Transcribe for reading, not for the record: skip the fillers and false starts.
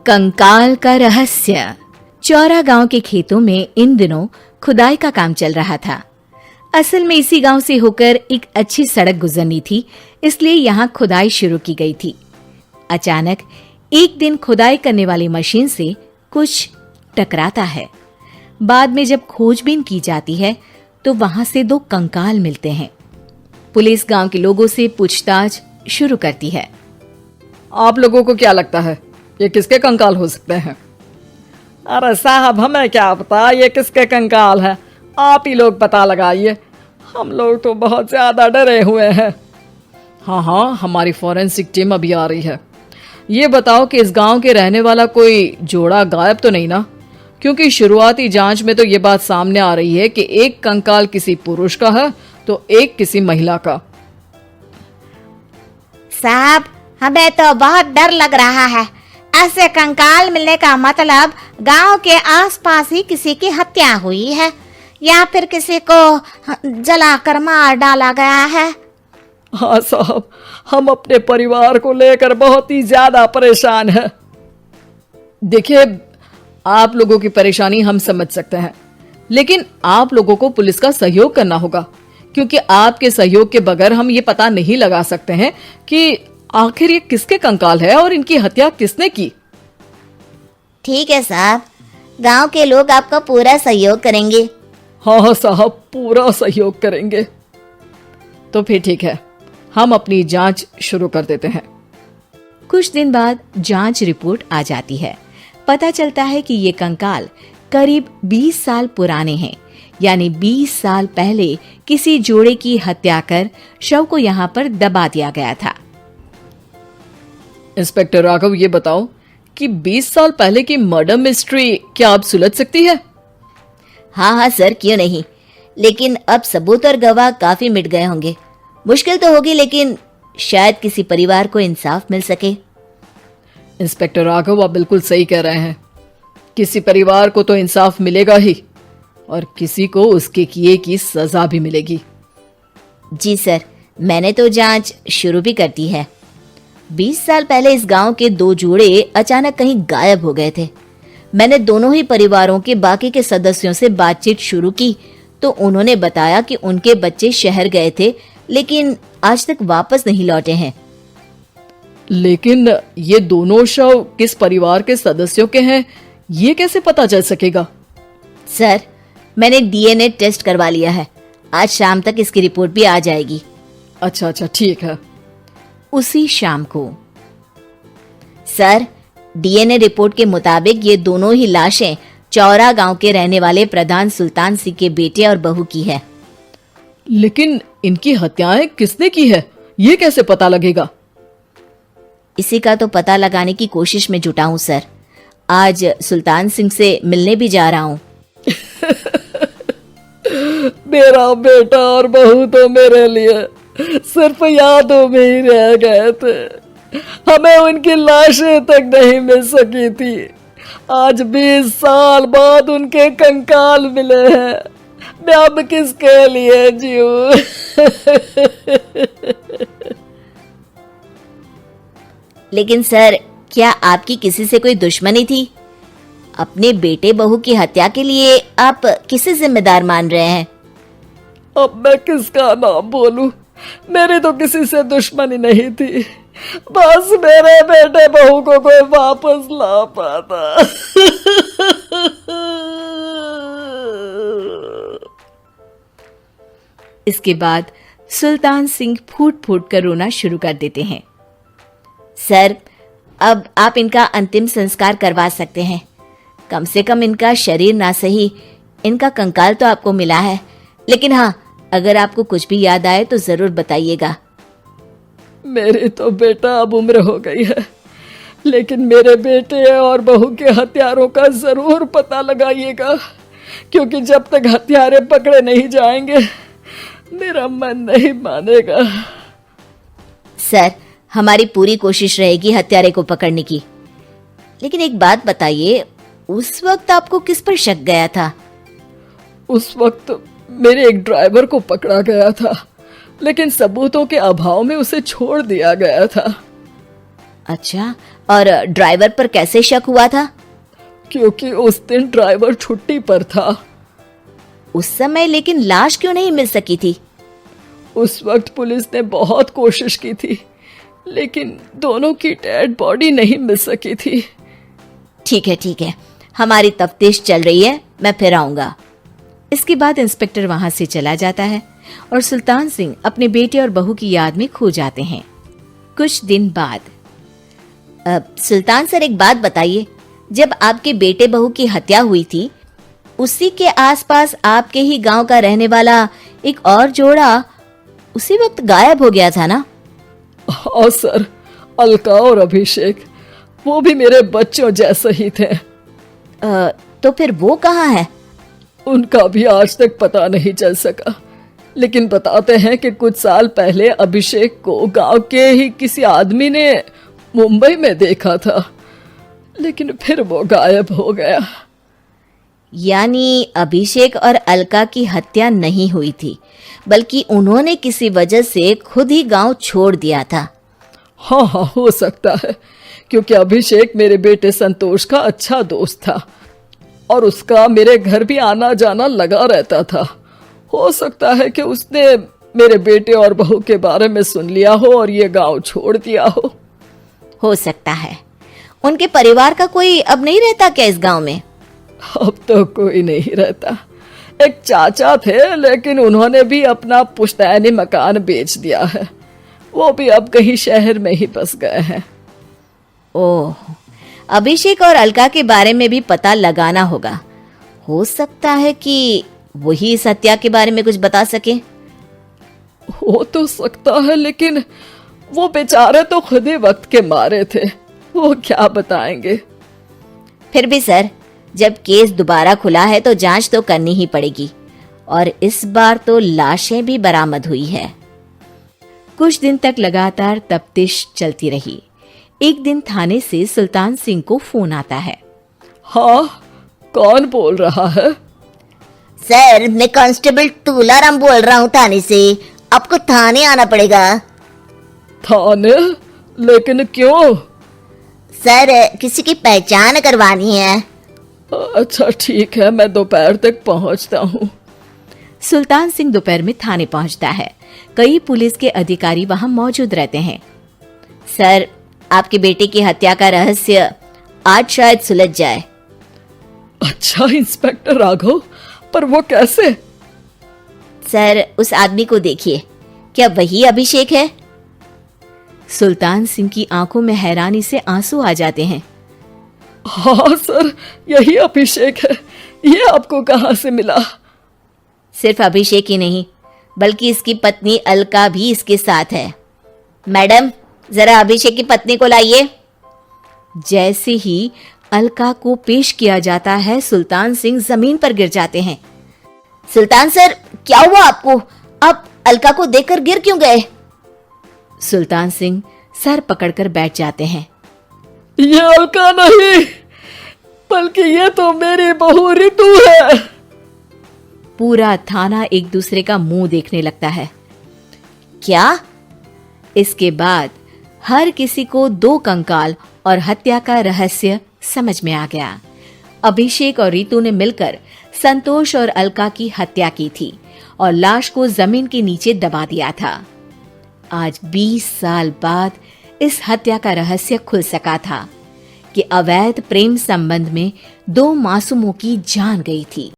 कंकाल का रहस्य। चौरा गांव के खेतों में इन दिनों खुदाई का काम चल रहा था। असल में इसी गांव से होकर एक अच्छी सड़क गुजरनी थी, इसलिए यहाँ खुदाई शुरू की गई थी। अचानक एक दिन खुदाई करने वाली मशीन से कुछ टकराता है। बाद में जब खोजबीन की जाती है तो वहां से 2 कंकाल मिलते हैं। पुलिस गांव के लोगों से पूछताछ शुरू करती है। आप लोगों को क्या लगता है ये किसके कंकाल हो सकते हैं? अरे साहब, हमें क्या पता ये किसके कंकाल है, आप ही लोग पता लगाइए। हम लोग तो बहुत ज्यादा डरे हुए हैं। हाँ, हमारी फॉरेंसिक टीम अभी आ रही है। ये बताओ कि इस गांव के रहने वाला कोई जोड़ा गायब तो नहीं ना? क्योंकि शुरुआती जांच में तो ये बात सामने आ रही है कि एक कंकाल किसी पुरुष का है तो एक किसी महिला का। साहब, हमें तो बहुत डर लग रहा है। ऐसे कंकाल मिलने का मतलब गांव के आसपास ही किसी की हत्या हुई है या फिर किसी को जलाकर मार डाला गया है। हाँ साहब, हम अपने परिवार को लेकर बहुत ही ज्यादा परेशान हैं। देखिए, आप लोगों की परेशानी हम समझ सकते हैं, लेकिन आप लोगों को पुलिस का सहयोग करना होगा, क्योंकि आपके सहयोग के बगैर हम ये पता नहीं लगा सकते हैं कि आखिर ये किसके कंकाल है और इनकी हत्या किसने की। ठीक है साहब, गांव के लोग आपका पूरा सहयोग करेंगे। हाँ साहब, पूरा सहयोग करेंगे। तो फिर ठीक है, हम अपनी जांच शुरू कर देते हैं। कुछ दिन बाद जांच रिपोर्ट आ जाती है। पता चलता है कि ये कंकाल करीब 20 साल पुराने हैं, यानी 20 साल पहले किसी जोड़े की हत्या कर शव को यहाँ पर दबा दिया गया था। इंस्पेक्टर राघव, ये बताओ कि 20 साल पहले की मर्डर मिस्ट्री क्या आप सुलझ सकती है? हाँ सर, क्यों नहीं, लेकिन अब सबूत और गवाह काफी मिट गए होंगे। मुश्किल तो होगी, लेकिन शायद किसी परिवार को इंसाफ मिल सके। इंस्पेक्टर राघव, आप बिल्कुल सही कह रहे हैं। किसी परिवार को तो इंसाफ मिलेगा ही और किसी को उसके किए की सजा भी मिलेगी। जी सर, मैंने तो जांच शुरू भी कर दी है। 20 साल पहले इस गांव के 2 जोड़े अचानक कहीं गायब हो गए थे। मैंने दोनों ही परिवारों के बाकी के सदस्यों से बातचीत शुरू की तो उन्होंने बताया कि उनके बच्चे शहर गए थे, लेकिन आज तक वापस नहीं लौटे हैं। लेकिन ये दोनों शव किस परिवार के सदस्यों के हैं, ये कैसे पता चल सकेगा? सर, मैंने डीएनए टेस्ट करवा लिया है। आज शाम तक इसकी रिपोर्ट भी आ जाएगी। अच्छा, ठीक है। उसी शाम को सर, डीएनए रिपोर्ट के मुताबिक ये दोनों ही लाशें चौरा गांव के रहने वाले प्रधान सुल्तान सिंह के बेटे और बहू की है। लेकिन इनकी हत्याएं किसने की है, ये कैसे पता लगेगा? इसी का तो पता लगाने की कोशिश में जुटा हूं सर। आज सुल्तान सिंह से मिलने भी जा रहा हूं। मेरा बेटा और बहू तो मेरे लिए सिर्फ यादों में ही रह गए थे। हमें उनकी लाशें तक नहीं मिल सकी थी। आज 20 साल बाद उनके कंकाल मिले हैं। मैं अब किसके लिए जीऊं? लेकिन सर, क्या आपकी किसी से कोई दुश्मनी थी? अपने बेटे बहू की हत्या के लिए आप किसे जिम्मेदार मान रहे हैं? अब मैं किसका नाम बोलूं? मेरी तो किसी से दुश्मनी नहीं थी, बस मेरे बेटे बहू को कोई वापस ला पाता। इसके बाद सुल्तान सिंह फूट फूट कर रोना शुरू कर देते हैं। सर, अब आप इनका अंतिम संस्कार करवा सकते हैं। कम से कम इनका शरीर ना सही, इनका कंकाल तो आपको मिला है। लेकिन हाँ, अगर आपको कुछ भी याद आए तो जरूर बताइएगा। मेरी तो बेटा अब उम्र हो गई है, लेकिन मेरे बेटे और बहू के हत्यारों का जरूर पता लगाइएगा, क्योंकि जब तक हत्यारे पकड़े नहीं जाएंगे मेरा मन नहीं मानेगा। सर, हमारी पूरी कोशिश रहेगी हत्यारे को पकड़ने की। लेकिन एक बात बताइए, उस वक्त आपको किस पर शक गया था? उस वक्त मेरे एक ड्राइवर को पकड़ा गया था, लेकिन सबूतों के अभाव में उसे छोड़ दिया गया था। अच्छा, और ड्राइवर पर कैसे शक हुआ था? क्योंकि उस दिन ड्राइवर छुट्टी पर था। उस समय लेकिन लाश क्यों नहीं मिल सकी थी? उस वक्त पुलिस ने बहुत कोशिश की थी, लेकिन दोनों की डेड बॉडी नहीं मिल सकी थी। ठीक है, हमारी तफ्तीश चल रही है, मैं फिर आऊंगा। इसके बाद इंस्पेक्टर वहां से चला जाता है और सुल्तान सिंह अपने बेटे और बहू की याद में खो जाते हैं। कुछ दिन बाद सुल्तान सर, एक बात बताइए, जब आपके बेटे बहू की हत्या हुई थी, उसी के आसपास आपके ही गांव का रहने वाला एक और जोड़ा उसी वक्त गायब हो गया था ना? हाँ सर, अलका और अभिषेक, वो भी मेरे बच्चों जैसे ही थे। तो फिर वो कहाँ है? उनका भी आज तक पता नहीं चल सका, लेकिन बताते हैं कि कुछ साल पहले अभिषेक को गांव के ही किसी आदमी ने मुंबई में देखा था, लेकिन फिर वो गायब हो गया। यानी अभिषेक और अलका की हत्या नहीं हुई थी, बल्कि उन्होंने किसी वजह से खुद ही गांव छोड़ दिया था। हाँ, हो सकता है, क्योंकि अभिषेक मेरे बेटे संतोष का अच्छा दोस्त था और उसका मेरे घर भी आना जाना लगा रहता था। हो सकता है कि उसने मेरे बेटे और बहू के बारे में सुन लिया हो और ये गांव छोड़ दिया हो सकता है। उनके परिवार का कोई अब नहीं रहता क्या इस गांव में? अब तो कोई नहीं रहता। एक चाचा थे, लेकिन उन्होंने भी अपना पुश्तैनी मकान बेच दिया है। वो भी अब कहीं शहर में ही बस गए हैं। ओह, अभिषेक और अलका के बारे में भी पता लगाना होगा। हो सकता है कि वही इस हत्या के बारे में कुछ बता सके। हो तो सकता है, लेकिन वो बेचारे तो खुद ही वक्त के मारे थे, वो क्या बताएंगे। फिर भी सर, जब केस दोबारा खुला है तो जांच तो करनी ही पड़ेगी, और इस बार तो लाशें भी बरामद हुई है। कुछ दिन तक लगातार तफ्तीश चलती रही। एक दिन थाने से सुल्तान सिंह को फोन आता है। हाँ, कौन बोल रहा है? सर, मैं कांस्टेबल तुलाराम बोल रहा हूँ थाने से। आपको थाने आना पड़ेगा। थाने? लेकिन क्यों? सर, किसी की पहचान करवानी है। अच्छा ठीक है, मैं दोपहर तक पहुंचता हूँ। सुल्तान सिंह दोपहर में थाने पहुंचता है। कई पुलिस के अधिकारी वहां मौजूद रहते हैं। सर, आपके बेटे की हत्या का रहस्य आज शायद सुलझ जाए। अच्छा इंस्पेक्टर राघव, पर वो कैसे? सर, उस आदमी को देखिए, क्या वही अभिषेक है? सुल्तान सिंह की आंखों में हैरानी से आंसू आ जाते हैं। हाँ सर, यही अभिषेक है। ये आपको कहाँ से मिला? सिर्फ अभिषेक ही नहीं, बल्कि इसकी पत्नी अलका भी इसके साथ है। मैडम, जरा अभिषेक की पत्नी को लाइए। जैसे ही अलका को पेश किया जाता है, सुल्तान सिंह जमीन पर गिर जाते हैं। सुल्तान सर, क्या हुआ आपको? आप अलका को देखकर गिर क्यों गए? सुल्तान सिंह सर पकड़कर बैठ जाते हैं। ये अलका नहीं, बल्कि ये तो मेरी बहू रितु है। पूरा थाना एक दूसरे का मुंह देखने लगता है। क्या? इसके बाद हर किसी को दो कंकाल और हत्या का रहस्य समझ में आ गया। अभिषेक और रितु ने मिलकर संतोष और अलका की हत्या की थी और लाश को जमीन के नीचे दबा दिया था। आज 20 साल बाद इस हत्या का रहस्य खुल सका था कि अवैध प्रेम संबंध में दो मासूमों की जान गई थी।